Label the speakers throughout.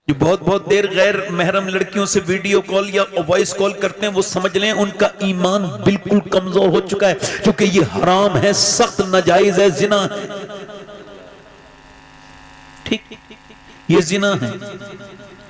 Speaker 1: जो बहुत बहुत देर गैर महरम लड़कियों से वीडियो कॉल या वॉइस कॉल करते हैं, वो समझ लें उनका ईमान बिल्कुल कमजोर हो चुका है, क्योंकि ये हराम है, सख्त नाजायज है, जिना है। ठीक, ये जिना है।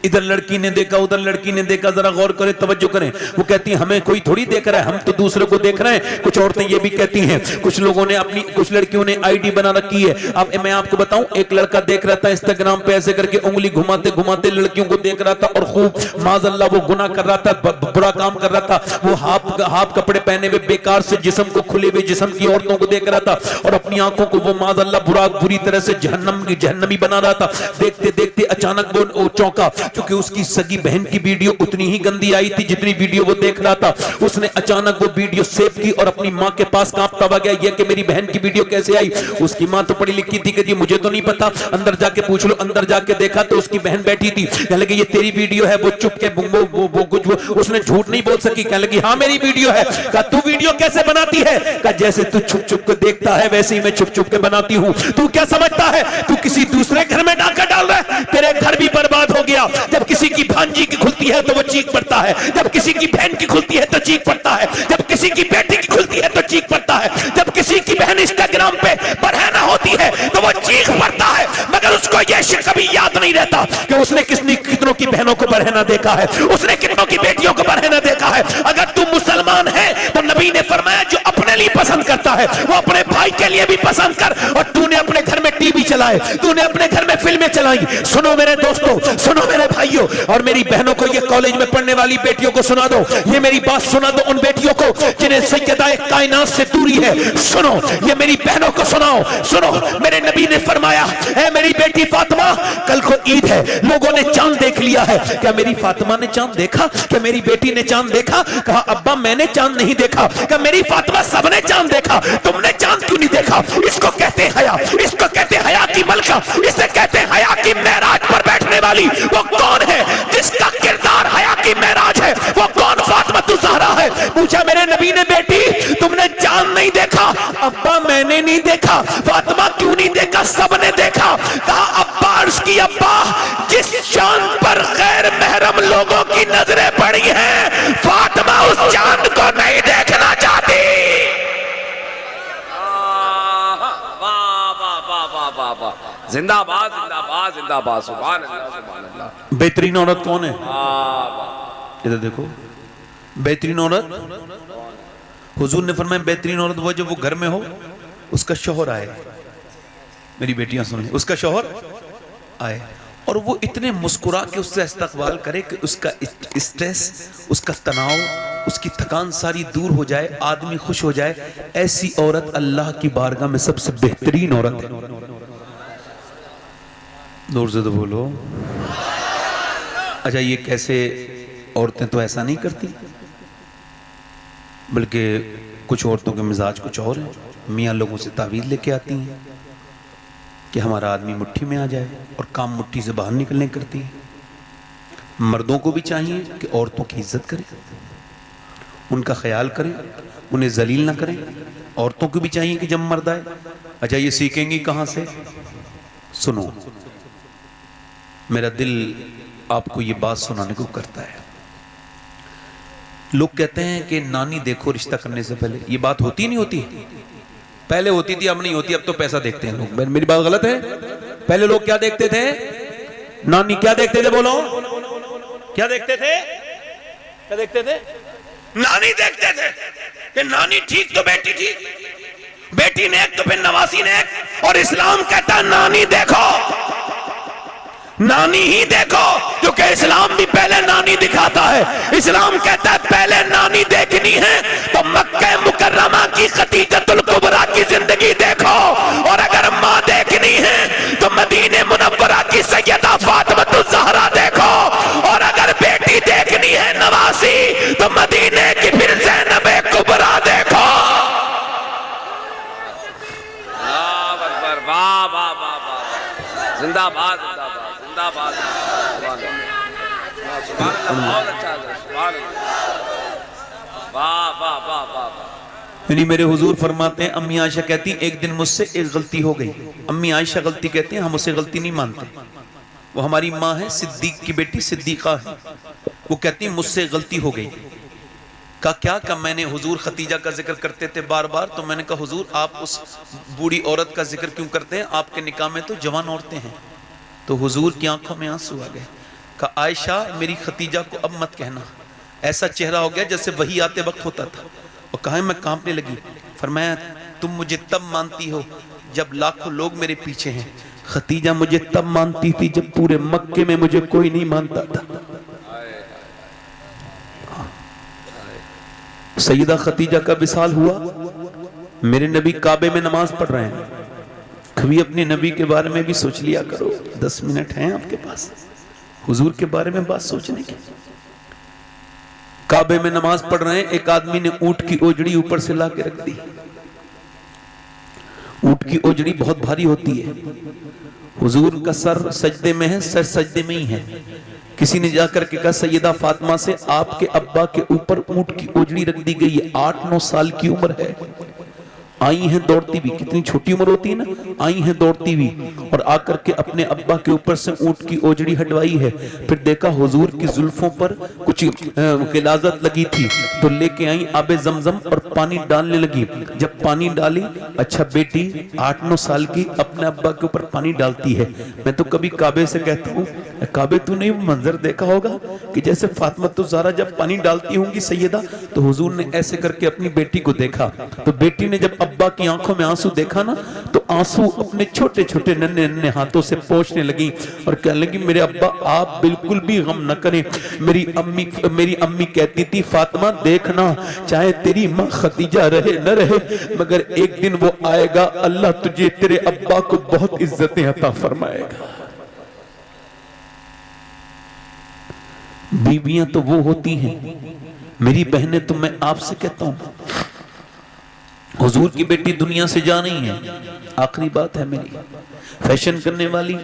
Speaker 1: इधर लड़की ने देखा, उधर लड़की ने देखा, जरा गौर करें, तवज्जो करें। वो कहती है हमें कोई थोड़ी देख रहा है, हम तो दूसरे को देख रहे हैं। कुछ औरतें ये भी कहती हैं, कुछ लोगों ने अपनी, कुछ लड़कियों ने आईडी बना रखी है। अब मैं आपको बताऊं, एक लड़का देख रहा था इंस्टाग्राम पे, ऐसे करके उंगली घुमाते घुमाते लड़कियों को देख रहा था और खूब माज़अल्लाह वो गुनाह कर रहा था, बुरा काम कर रहा था। वो हाफ कपड़े पहने हुए बेकार से जिस्म को, खुले हुए जिस्म की औरतों को देख रहा था और अपनी आंखों को वो माज़अल्लाह बुरी तरह से जहन्नमी बना रहा था। देखते देखते अचानक वो चौंका, क्योंकि उसकी सगी बहन की वीडियो उतनी ही गंदी आई थी जितनी वीडियो वो देख रहा था। उसने अचानक वो वीडियो सेव की और अपनी मां के पास कांपता हुआ गया, ये कि मेरी बहन की वीडियो कैसे आई। उसकी मां तो पढ़ी लिखी थी, कहती मुझे तो नहीं पता, अंदर जाके पूछ लो। अंदर जाके देखा तो उसकी बहन बैठी थी, कहने लगी ये तेरी वीडियो है। वो चुप के वो कुछ उसने झूठ नहीं बोल सकी, कहने लगी हाँ मेरी वीडियो है। कहा तू वीडियो कैसे बनाती है? कहा जैसे तू छुप छुप के देखता है वैसे ही मैं छुप छुप के बनाती हूँ। तू क्या समझता है तू किसी दूसरे घर में डाका डाल रहा है? तेरे घर भी बर्बाद हो गया। जब किसी की भांजी की खुलती है तो वो चीख पड़ता है, जब किसी की बहन की खुलती है तो चीख पड़ता है, जब किसी की बेटी की खुलती है तो चीख पड़ता है, जब किसी की बहन इंस्टाग्राम पे बरहना होती है तो वो चीख पड़ता है। मगर उसको ये कभी याद नहीं रहता कि उसने कितनों की बहनों को बरहना देखा है, उसने कितनों की बेटियों को बरहना देखा है। अगर तू मुसलमान है तो नबी ने फरमाया जो अपने लिए पसंद करता है वो अपने भाई के लिए भी पसंद कर। और तूने अपने घर में टीवी चलाए, तूने अपने घर में फिल्में चलाई। सुनो मेरे दोस्तों, सुनो मेरे भाइयों और मेरी बहनों को, ये कॉलेज में पढ़ने वाली बेटियों को सुना दो, ये मेरी बात सुना दो उन बेटियों को जिन्हें सैयदा कायनात से दूरी है। सुनो, ये मेरी बहनों को सुनाओ। सुनो, मेरे नबी ने फरमाया है मेरी बेटी फातिमा, कल को ईद है, लोगों ने चांद देख लिया है। क्या मेरी फातिमा ने चांद देखा? क्या मेरी बेटी ने चांद देखा? कहा अब्बा मैंने चांद नहीं देखा। क्या मेरी फातिमा सबने चांद देखा, तुमने चांद क्यों नहीं देखा? इसको कहते हैं हया, इसको कहते हैं हया की मलका, इसे कहते हैं हया की मेराज पर बैठने वाली। वो कौन है जिसका किरदार हया की मेराज है? वो कौन? फातिमा ज़हरा है। पूछा मेरे नबी ने बेटी तुमने चांद नहीं देखा? अब्बा मैंने नहीं देखा। फातिमा क्यों नहीं देखा? सबने देखा। कहा अब्बा, उसकी अब्बा, जिस चांद पर गैर महरम लोगों की नजरें पड़ी हैं, फातिमा उस चांद को नहीं देखना चाहती।
Speaker 2: जिंदाबाद जिंदाबाद जिंदाबाद, सुभान अल्लाह सुभान अल्लाह।
Speaker 1: बेहतरीन औरत कौन है? इधर देखो, बेहतरीन औरत हुजूर ने फरमाया बेहतरीन औरत वो जो वो घर में हो, उसका शौहर आए। मेरी बेटियां सुने, उसका शौहर आए और वो इतने मुस्कुरा के उससे इस्तकबाल करे कि उसका स्ट्रेस, उसका तनाव, उसकी थकान सारी दूर हो जाए, आदमी खुश हो जाए। ऐसी औरत अल्लाह की बारगाह में सबसे बेहतरीन औरत है। दूर से तो बोलो। अच्छा, ये कैसे? औरतें तो ऐसा नहीं करती, बल्कि कुछ औरतों के मिजाज कुछ और है। मियाँ लोगों से तावीज़ लेके आती हैं कि हमारा आदमी मुट्ठी में आ जाए और काम मुट्ठी से बाहर निकलने करती है। मर्दों को भी चाहिए कि औरतों की इज्जत करें, उनका ख्याल करें, उन्हें जलील ना करें। औरतों को भी चाहिए कि जब मर्द आए। अच्छा, ये सीखेंगी कहाँ से? सुनो, मेरा दिल आपको ये बात सुनाने को करता है। लोग कहते हैं कि नानी देखो रिश्ता करने से पहले। ये बात होती नहीं होती? पहले होती थी, अब नहीं होती। अब तो पैसा देखते हैं लोग। मेरी बात गलत है? पहले लोग क्या देखते थे? नानी क्या देखते थे? बोलो, क्या देखते थे? क्या देखते थे? नानी देखते थे कि नानी ठीक तो बेटी ठीक, बेटी ने एक तो फिर नवासी ने एक। और इस्लाम कहता है नानी देखो, नानी ही देखो, क्योंकि इस्लाम भी पहले नानी दिखाता है। इस्लाम कहता है पहले नानी देखनी है तो मक्का मुकर्रमा की खदीजतुल कुबरा की जिंदगी देखो, और अगर माँ देखनी है तो मदीने मुनव्वरा की सैयदा फातिमा ज़हरा देखो, और अगर बेटी देखनी है नवासी तो मदीने की फिर ज़ैनब कुबरा देखो।
Speaker 2: वाह वाह वाह वाह, जिंदाबाद जिंदाबाद जिंदाबाद, सुभान अल्लाह, बहुत अच्छा है, सुभान अल्लाह, वाह वाह वाह वाह।
Speaker 1: यानी मेरे हुजूर फरमाते हैं, अम्मी आयशा कहती एक दिन मुझसे एक गलती हो गई। अम्मी आयशा गलती कहते हैं हम उसे गलती नहीं मानते। वो हमारी माँ है, सिद्दीक की बेटी सिद्दीका है। वो कहती है मुझसे गलती हो गई। कहा क्या? का मैंने हुजूर खतीजा का जिक्र करते थे बार बार, तो मैंने कहा हुजूर आप उस बूढ़ी औरत का जिक्र क्यों करते हैं, आपके निकाह में तो जवान औरतें हैं। तो हुजूर की आंखों में आंसू आ गए। कहा आयशा मेरी खतीजा को अब मत कहना, ऐसा चेहरा हो गया जैसे वही आते वक्त होता था। और कहा मैं कांपने लगी। फरमाया तुम मुझे तब मानती हो जब लाखों लोग मेरे पीछे हैं, खतीजा मुझे तब मानती थी जब पूरे मक्के में मुझे कोई नहीं मानता था। सईदा खतीजा का विसाल हुआ, मेरे नबी काबे में नमाज पढ़ रहे हैं। कभी अपने नबी के बारे में भी सोच लिया करो, 10 मिनट हैं आपके पास हुजूर के बारे में बात सोचने की। काबे में नमाज पढ़ रहे हैं, एक आदमी ने ऊंट की ओजड़ी ऊपर से ला के रख दी। ऊंट की ओजड़ी बहुत भारी होती है। हुजूर का सर सजदे में है, सर सजदे में ही है। किसी ने जाकर के कहा सैयदा फातिमा से आपके अब्बा के ऊपर ऊंट की ओजड़ी रख दी गई है, 8-9 साल की उम्र है। आई हैं दौड़ती भी, कितनी छोटी उम्र होती है ना, आई हैं दौड़ती भी और आकर के अपने अब्बा के ऊपर से ऊंट की ओजड़ी हटवाई है। फिर देखा हुजूर की जुल्फों पर कुछ गिलाजत लगी थी, तो लेके आई आबे जमजम और पानी डालने लगी। जब पानी डाली, अच्छा बेटी 8-9 साल की अपने अब्बा के ऊपर पानी डालती है। मैं तो कभी काबे से कहता हूँ, काबे तूने वो मंजर देखा होगा कि जैसे फातिमा तो ज़हरा जब पानी डालती होंगी सैयदा, तो हुजूर ने ऐसे करके अपनी बेटी को देखा। तो बेटी ने जब अब्बा की आंखों में आंसू देखा ना, तो आंसू अपने छोटे छोटे नन्हे नन्हे हाथों से पोंछने लगी और कहने लगी मेरे अब्बा आप बिल्कुल भी गम न करें। मेरी अम्मी कहती थी फातिमा देखना, चाहे तेरी माँ खतीजा रहे न रहे, मगर एक दिन वो आएगा, अल्लाह तुझे तेरे अब्बा को बहुत इज्जतें अता फरमाएगा। बीवियां तो वो होती हैं, मेरी बहनें तो मैं आपसे कहता हूं, हुजूर की बेटी दुनिया से जा रही है। आखिरी बात है मेरी, फैशन करने वाली,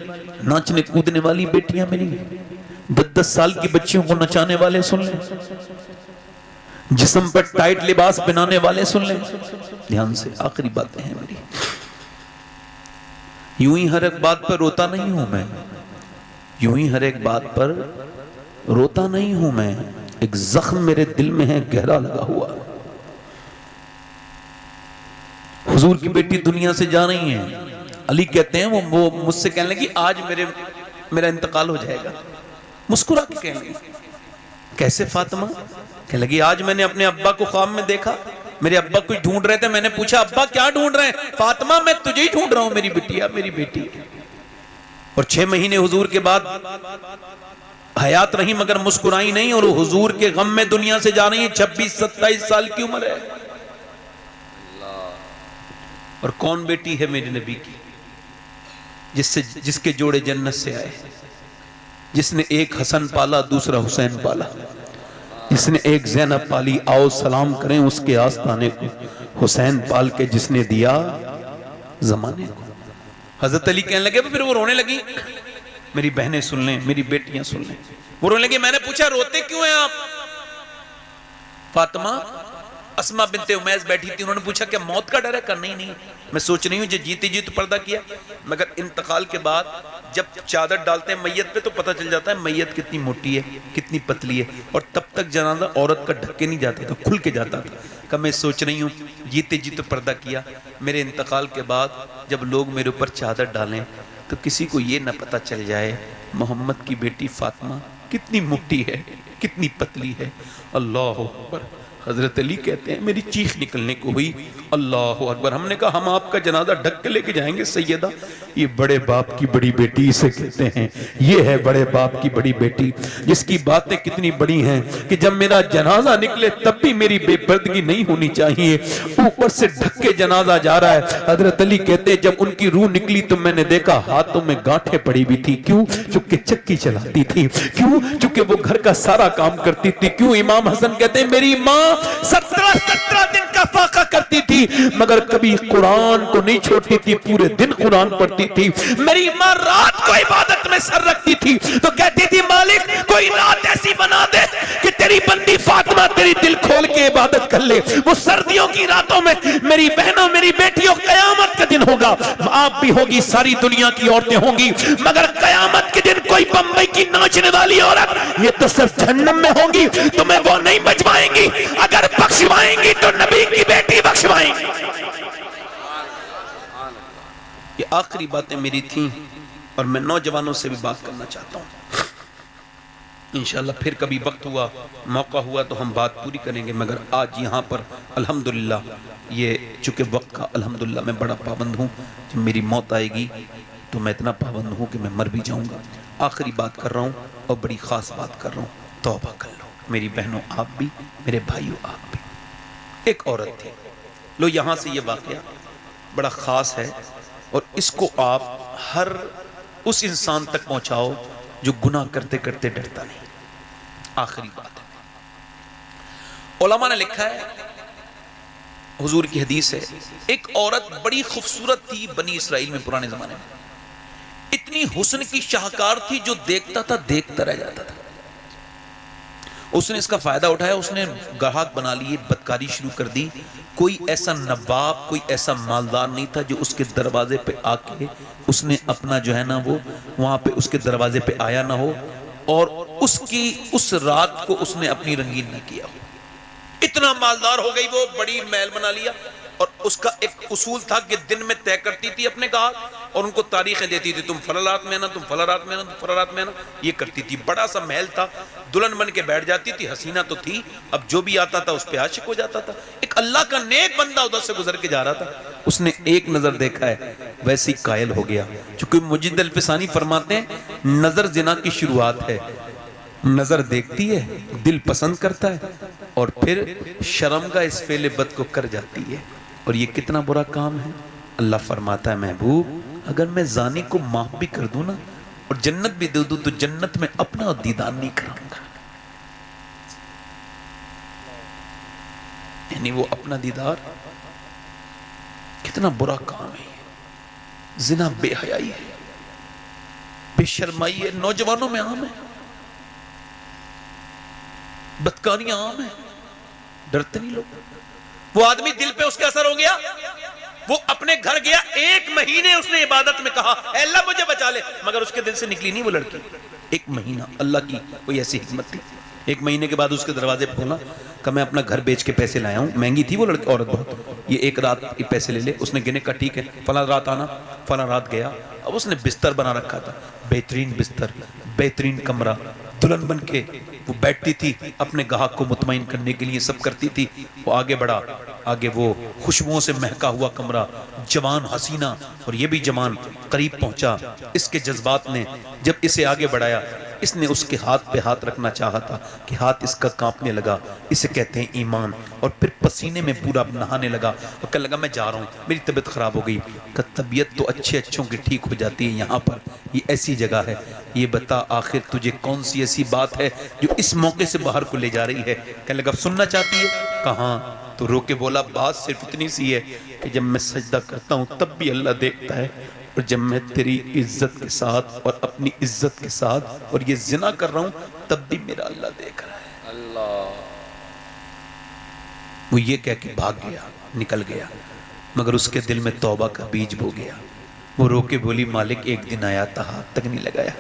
Speaker 1: नाचने कूदने वाली बेटियां मेरी, 10-10 साल की बच्चियों को नचाने वाले सुन लें, जिस्म पर टाइट लिबास पहनाने वाले सुन लें, ध्यान से। आखिरी बातें हैं मेरी। यूं ही हर एक बात पर रोता नहीं हूं मैं, यूं ही हर एक बात पर रोता नहीं हूं मैं, एक जख्म मेरे दिल में है गहरा लगा हुआ। हुजूर की बेटी दुनिया से जा रही हैं। अली कहते हैं वो मुझसे कहने लगी आज मेरा इंतकाल हो जाएगा। मुस्कुरा के कहने लगी, कैसे फातिमा? कहने लगी आज मैंने अपने अब्बा को ख्वाब में देखा, मेरे अब्बा कुछ ढूंढ रहे थे, मैंने पूछा अब्बा क्या ढूंढ रहे हैं? फातिमा मैं तुझे ही ढूंढ रहा हूं मेरी बिटिया, मेरी बेटी। और 6 महीने हुजूर के बाद हयात रही मगर मुस्कुराई नहीं, और हुजूर के गम में दुनिया से जा रही है। 26-27 साल की उम्र है। और कौन बेटी है मेरे नबी की जिसके जोड़े जन्नत से आए, जिसने एक हसन पाला दूसरा हुसैन पाला, जिसने एक ज़ैनब पाली, आओ सलाम करें उसके आस्ताने को, हुसैन पाल के जिसने दिया जमाने को। हजरत अली कहने लगे, फिर वो रोने लगी, मेरी बहनें सुन लें, मेरी बेटियां सुन लें। वो रोने लगी। मैंने पूछा रोते क्यों हैं आप? फातिमा अस्मा बिनते उमैस बैठी थी, उन्होंने पूछा क्या मौत का डर है? कर नहीं मैं सोच रही हूँ जो जीते जी तो पर्दा किया, मगर इंतकाल के बाद जब चादर डालते हैं मैयत पे तो पता चल जाता है मैयत कितनी मोटी है, कितनी पतली है, और तब तक जनाजा औरत का ढक के नहीं जाता था, खुल के जाता था। कब मैं सोच रही हूँ जीते जी तो पर्दा किया, मेरे इंतकाल के बाद जब लोग मेरे ऊपर चादर डालें तो किसी को ये ना पता चल जाए मोहम्मद की बेटी फातिमा कितनी मोटी है, कितनी पतली है। अल्लाह अकबर। हजरत अली कहते हैं मेरी चीख निकलने को हुई, अल्लाह अकबर। हमने कहा हम आपका जनाजा ढक के लेके जाएंगे सैयदा। ये बड़े बाप की बड़ी बेटी इसे कहते हैं, ये है बड़े बाप की बड़ी बेटी जिसकी बातें कितनी बड़ी हैं कि जब मेरा जनाजा निकले तब भी मेरी बेपर्दगी नहीं होनी चाहिए, ऊपर से ढक के जनाजा जा रहा है। हजरत अली कहते हैं जब उनकी रूह निकली तो मैंने देखा हाथों में गांठें पड़ी हुई थी। क्यों? चूंकि चक्की चलाती थी। क्यों? चूंकि वो घर का सारा काम करती थी। क्यों? इमाम हसन कहते हैं मेरी माँ 17 दिन का फाका करती थी मगर कभी कुरान को नहीं छोड़ती थी, पूरे दिन कुरान पढ़ती थी। मेरी माँ रात को इबादत में सर रखती थी तो कहती थी मालिक कोई रात ऐसी बना दे कि तेरी बंदी फातिमा खुदा तेरी दिल खोल के इबादत कर ले। वो सर्दियों की रातों में मेरी बहनों मेरी बेटियों, कयामत का दिन होगा, आप भी होगी, सारी दुनिया की औरतें होंगी, मगर कयामत के दिन कोई बंबई की नाचने वाली औरत ये तो सिर्फ जहन्नम में होंगी, तुम्हें वो नहीं बचवाएंगी। अगर बख्शवाएंगी तो नबी की बेटी बख्शवाएंगी। ये आखिरी बातें मेरी थी और मैं नौजवानों से भी बात करना चाहता हूँ। इंशाअल्लाह फिर कभी वक्त हुआ, मौका हुआ तो हम बात पूरी करेंगे, मगर आज यहाँ पर अल्हम्दुलिल्लाह ये चूँकि वक्त का अल्हम्दुलिल्लाह मैं बड़ा पाबंद हूँ। जब मेरी मौत आएगी तो मैं इतना पाबंद हूँ कि मैं मर भी जाऊँगा। आखिरी बात कर रहा हूँ और बड़ी ख़ास बात कर रहा हूँ, तौबा कर लो मेरी बहनों, आप भी, मेरे भाइयों आप भी। एक औरत थी, लो यहाँ से ये वाक़या बड़ा ख़ास है और इसको आप हर उस इंसान तक पहुँचाओ जो गुनाह करते करते डरता नहीं। आखिरी बात है, उलमा ने लिखा है, हुजूर की हदीस है, एक औरत बड़ी खूबसूरत थी बनी इसराइल में पुराने जमाने में, इतनी हुस्न की शाहकार थी जो देखता था देखता रह जाता था। उसने इसका फायदा उठाया, उसने ग्राहक बना लिए, बदकारी शुरू कर दी। कोई ऐसा नवाब, कोई ऐसा मालदार नहीं था जो उसके दरवाजे पे आके उसने अपना जो है ना वो वहां पे उसके दरवाजे पे आया ना हो और उसकी उस रात को उसने अपनी रंगीन न किया हो। इतना मालदार हो गई वो, बड़ी महल बना लिया और उसका एक उसूल था कि दिन में तय करती थी अपने ग्राहक और उनको तारीखें देती थी, तुम फला रात में आना, तुम फला रात में आना, तुम फला रात में आना, ये करती थी। बड़ा सा महल था, दुल्हन बन के बैठ जाती थी, हसीना तो थी, अब जो भी आता था उस पे आशिक हो जाता था। एक अल्लाह का नेक बंदा उधर से गुजर के जा रहा था, उसने एक नजर देखा है, वैसे ही कायल हो गया। चूंकि मुजीद अल-फिसानी फरमाते हैं नजर जिना की शुरुआत है, नजर देखती है, दिल पसंद करता है और फिर शर्मगा इस फेले बद को कर जाती है। और ये कितना बुरा काम है। अल्लाह फरमाता है महबूब अगर मैं जानी को माफ भी कर दूं ना और जन्नत भी दे दूं तो जन्नत में अपना दीदार नहीं कराऊंगा। यानी वो अपना दीदार, कितना बुरा काम है। जिना बेहयाई है, बेशर्माई है, नौजवानों में आम है, बदकारियां आम है, डरते नहीं लोग। वो आदमी दिल पे उसके असर हो गया, वो अपने घर गया, 1 महीने उसने इबादत में कहा अल्लाह मुझे बचा ले, मगर उसके दिल से निकली नहीं वो लड़की। 1 महीना, अल्लाह की कोई ऐसी हिकमत थी। 1 महीने के बाद उसके दरवाजे पे खोला, कहा मैं अपना घर बेच के पैसे लाया हूँ। महंगी थी वो लड़की, औरत बहुत, ये 1 रात के पैसे ले ले। उसने गिने का ठीक है, फला रात आना, फला रात गया। अब उसने बिस्तर बना रखा था, बेहतरीन बिस्तर, बेहतरीन कमरा, दुल्हन बन के वो बैठती थी, अपने ग्राहक को मुतमईन करने के लिए सब करती थी। वो आगे बढ़ा, आगे वो खुशबुओं से महका हुआ कमरा, जवान हसीना और ये भी जवान करीब पहुंचा। इसके जज्बात ने जब इसे आगे बढ़ाया, इसने उसके हाथ पे हाथ रखना चाहा था कि हाथ इसका कांपने लगा। इसे कहते हैं ईमान। और फिर पसीने में पूरा नहाने लगा और कहने लगा मैं जा रहा हूँ, मेरी तबीयत खराब हो गई। का तबीयत तो अच्छे अच्छों की ठीक हो जाती है, यहाँ पर ये ऐसी जगह है, ये बता आखिर तुझे कौन सी ऐसी बात है जो इस मौके से बाहर को ले जा रही है। कहने लगा सुनना चाहती है? कहाँ? तो रो के बोला बात सिर्फ इतनी सी है कि जब मैं सजदा करता हूँ तब भी अल्लाह देखता है, और जब मैं तेरी इज्जत के साथ और अपनी इज्जत के साथ और ये जिना कर रहा हूँ तब भी मेरा अल्लाह देख रहा है।
Speaker 2: अल्लाह।
Speaker 1: वो ये कह के भाग गया, निकल गया, मगर उसके दिल में तौबा का बीज बो गया। वो रो के बोली मालिक एक दिन आया था, हाथ तक नहीं लगाया,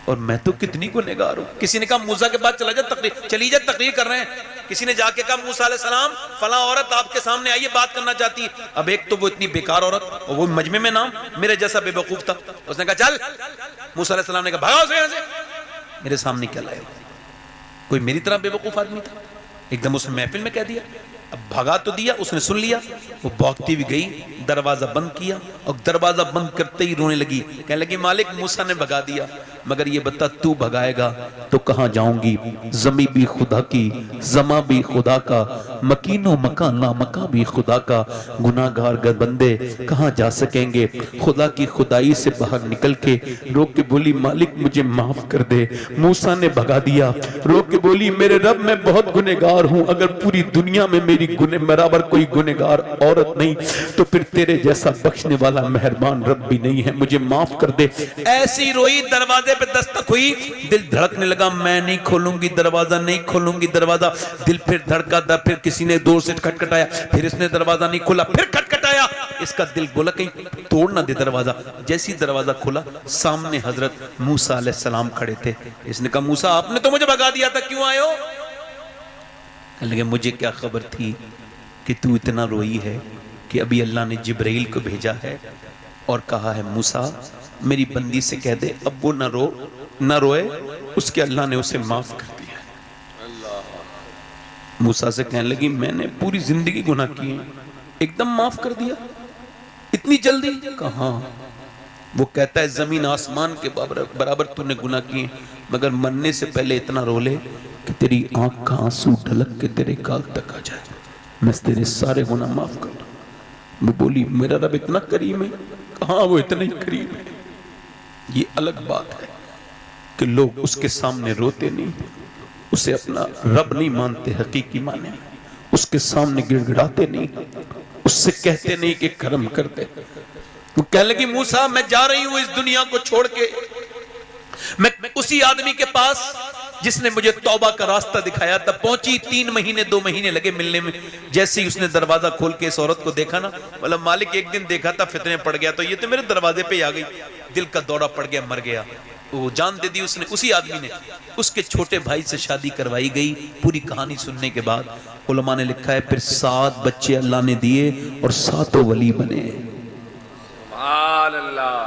Speaker 1: और मैं तो कितनी गुनहगार हूँ। किसी ने कहा मूसा के पास चला जा, तकरीर चली जा, तकरीर कर रहे हैं। किसी ने जाके कहा मूसा अलैहिस्सलाम फला औरत आपके सामने आई है, बात करना चाहती है। अब एक तो वो इतनी बेकार औरत और वो मजमे में नाम मेरे जैसा बेवकूफ था। उसने कहा चल। मूसा अलैहिस्सलाम ने कहा भागो से यहाँ से, मेरे सामने क्या लाए? कोई मेरी तरह बेवकूफ आदमी था, एकदम उसने महफिल में कह दिया। अब भगा तो दिया, उसने सुन लिया, वो भौंकती भी गई, दरवाजा बंद किया और दरवाजा बंद करते ही रोने लगी। कहने लगी मालिक मूसा ने भगा दिया, मगर ये बता तू भगाएगा तो कहाँ जाऊंगी? जमी भी खुदा की, जमा भी खुदा का, मकीनो मकान ना मका भी खुदा का। गुनाहगार गर बंदे कहाँ जा सकेंगे? खुदा की खुदाई से बाहर निकल के रो के बोली मालिक मुझे माफ कर दे। मूसा ने भगा दिया, रो के बोली मेरे रब मैं बहुत गुनहगार हूँ, अगर पूरी दुनिया में मेरी मेरी गुने बराबर कोई गुनेगार औरत नहीं, तो फिर तेरे जैसा बख्शने वाला मेहरबान रब भी नहीं है, मुझे माफ कर दे। ऐसी रोई, दरवाजे पे दस्तक हुई, दिल धड़कने लगा, मैं नहीं खोलूंगी दरवाजा, नहीं खोलूंगी दरवाजा। दिल फिर धड़का, फिर किसी ने दूर से खटखटाया, फिर इसने दरवाजा नहीं खोला, फिर खटखटाया, इसका दिल बोला कहीं तोड़ ना दे दरवाजा। जैसी दरवाजा खुला, सामने हजरत मूसा अलैहिस्सलाम खड़े थे। इसने कहा, मूसा आपने तो मुझे भगा दिया था, क्यों आए हो? कहने लगे, मुझे क्या खबर थी कि तू इतना रोई है कि अभी अल्लाह ने जिब्राइल को भेजा है और कहा है मूसा मेरी बंदी से कह दे अब वो न रोए, उसके अल्लाह ने उसे माफ कर दिया। मूसा से कहने लगी, मैंने पूरी जिंदगी गुनाह किए, एकदम माफ कर दिया इतनी जल्दी? कहा। वो कहता है, जमीन आसमान के बराबर तूने गुनाह किए, मगर मरने से पहले इतना रो ले कि तेरी आंख का आंसू ढलक के तेरे गाल तक आ जाए, मैं तेरे सारे गुनाह माफ कर दूं। वो बोली, मेरा रब इतना करीम है? कहा, वो इतना ही करीम है। ये अलग बात है कि लोग उसके सामने रोते नहीं, उसे अपना रब नहीं मानते हकीकी माने, उसके सामने गिड़गिड़ाते नहीं, उससे कहते नहीं कि करम कर दे। वो कहने लगी, मूसा मैं जा रही हूं इस दुनिया को छोड़ के, मैं उसी आदमी के पास जिसने मुझे तौबा का रास्ता दिखाया था। पहुंची, 3 महीने 2 महीने लगे मिलने में। जैसे ही उसने दरवाजा खोल के इस औरत को देखा ना, बोला, मालिक एक दिन देखा था, फितने पड़ गया, तो ये तो मेरे दरवाजे पे आ गई, दिल का दौरा पड़ गया, मर गया। वो जान दे दी उसने, उसी आदमी ने। उसके छोटे भाई से शादी करवाई गई। पूरी कहानी सुनने के बाद उलमा ने लिखा है, फिर 7 बच्चे अल्लाह ने दिए और 7 वली बने।
Speaker 2: सुभान अल्लाह।